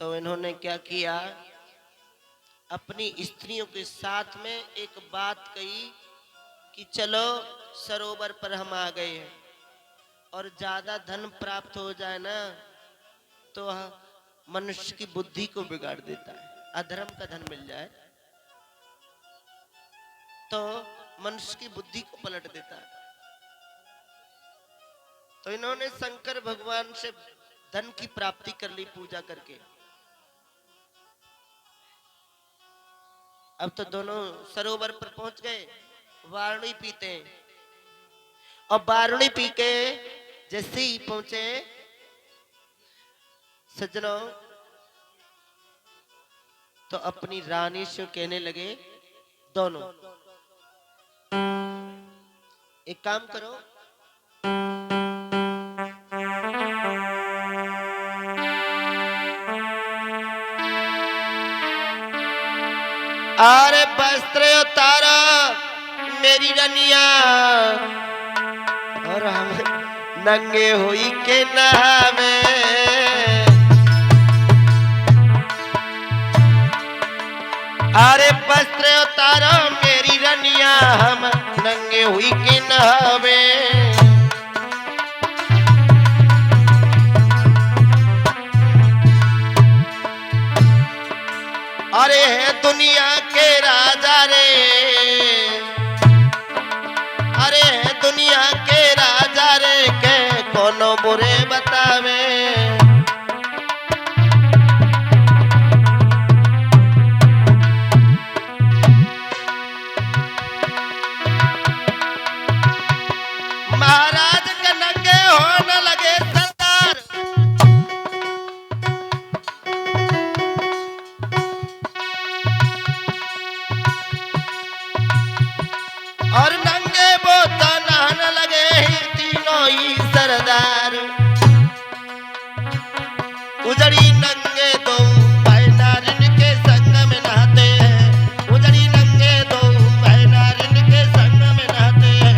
तो इन्होंने क्या किया, अपनी स्त्रियों के साथ में एक बात कही कि चलो सरोवर पर हम आ गए हैं और ज्यादा धन प्राप्त हो जाए ना तो मनुष्य की बुद्धि को बिगाड़ देता है। अधर्म का धन मिल जाए तो मनुष्य की बुद्धि को पलट देता है। तो इन्होंने शंकर भगवान से धन की प्राप्ति कर ली पूजा करके। अब तो दोनों सरोवर पर पहुंच गए, वारुणी पीते हैं और वारुणी पी के जैसे ही पहुंचे सज्जनों तो अपनी रानी से कहने लगे, दोनों एक काम करो, अरे वस्त्र उतारो मेरी रनिया और हम नंगे हुई के नहावे। अरे वस्त्र उतारो मेरी रनिया हम नंगे हुई के नहावे। अरे है दुनिया के राजा रे, अरे है दुनिया के राजा रे के कोनो बुरे बतावे। महाराज के नंगे होने लगे सरदार, और नंगे बोता नहाने लगे तीनों ही सरदार। उजड़ी नंगे दो भाई नारिन के संग में नहाते हैं, उजड़ी नंगे दो भाई नारिन के संग में नहाते हैं।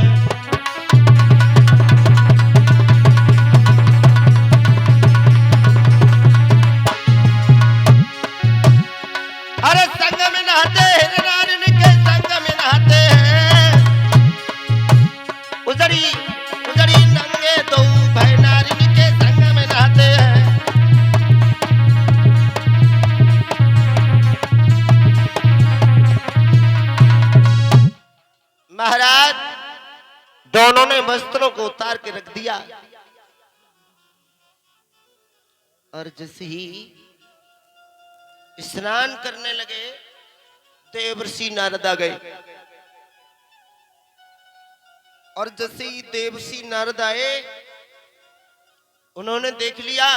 अरे संग में नहाते हैं, नारिन के संग में नहाते हैं। उजड़ी उजड़ी नंगे दो भाई नारिन के संग में नहाते हैं। महाराज दोनों ने वस्त्रों को उतार के रख दिया और जैसे ही स्नान करने लगे देवर्षि नारद आ गए। और जैसे ही देवर्षि नारद आए उन्होंने देख लिया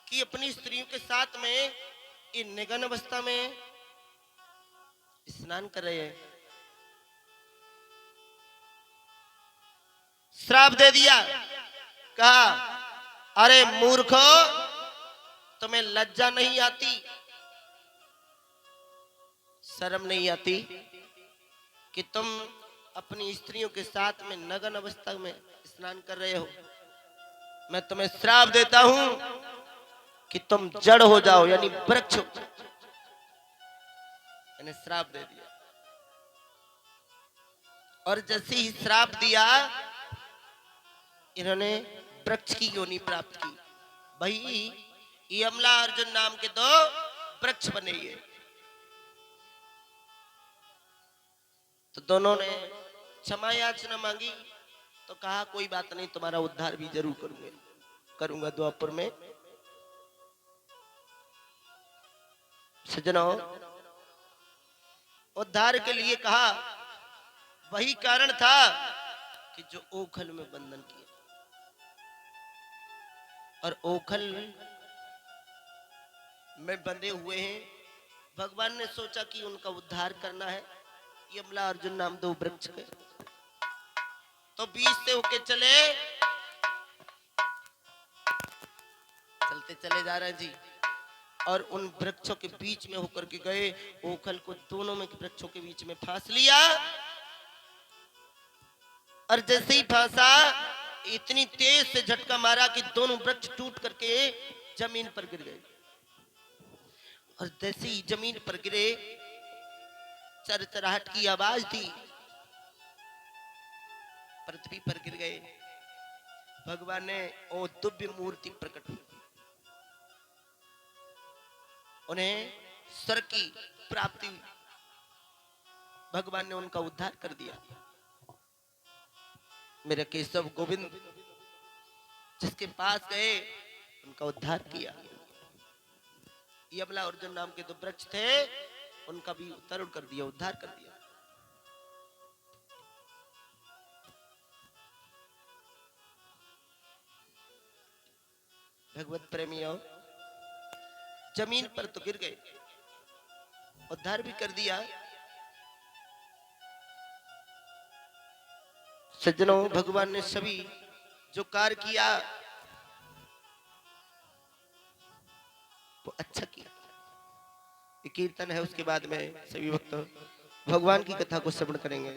कि अपनी स्त्रियों के साथ में ये निगन अवस्था में स्नान कर रहे हैं। श्राप दे दिया, कहा अरे मूर्खो तुम्हें लज्जा नहीं आती, शर्म नहीं आती कि तुम अपनी स्त्रियों के साथ में नग्न अवस्था में स्नान कर रहे हो। मैं तुम्हें श्राप देता हूं कि तुम जड़ हो जाओ यानी वृक्ष। मैंने श्राप दे दिया और जैसे ही श्राप दिया इन्होंने वृक्ष की योनि प्राप्त की। भाई यमला अर्जुन नाम के दो वृक्ष बने ये। तो दोनों ने क्षमा याचना मांगी तो कहा कोई बात नहीं, तुम्हारा उद्धार भी जरूर करूंगा द्वापर में। सज्जनों उद्धार के लिए कहा, वही कारण था कि जो ओखल में बंधन किया और ओखल में बंधे हुए हैं। भगवान ने सोचा कि उनका उद्धार करना है। यमला अर्जुन नाम दो वृक्ष के तो बीच से होके चलते चले जा रहे जी और उन वृक्षों के बीच में होकर के गए। ओखल को दोनों में वृक्षों के बीच में फांस लिया और जैसे ही फांसा इतनी तेज से झटका मारा कि दोनों वृक्ष टूट करके जमीन पर गिर गए। और जैसे ही जमीन पर गिरे, चरचराहट की आवाज थी, पृथ्वी पर गिर गए। भगवान ने ओ दिव्य मूर्ति प्रकट हुई, उन्हें स्वर्ग की प्राप्ति हुई। भगवान ने उनका उद्धार कर दिया। मेरे केशव गोविंद जिसके पास गए उनका उद्धार किया। यमला अर्जुन नाम के दो वृक्ष थे, उनका भी तरुण कर दिया, उद्धार कर दिया। भगवत प्रेमियों, जमीन पर तो गिर गए, उद्धार भी कर दिया। सज्जनों, भगवान ने सभी जो कार्य किया वो अच्छा किया। ये कीर्तन है, उसके बाद में सभी भक्त भगवान की कथा को श्रवण करेंगे।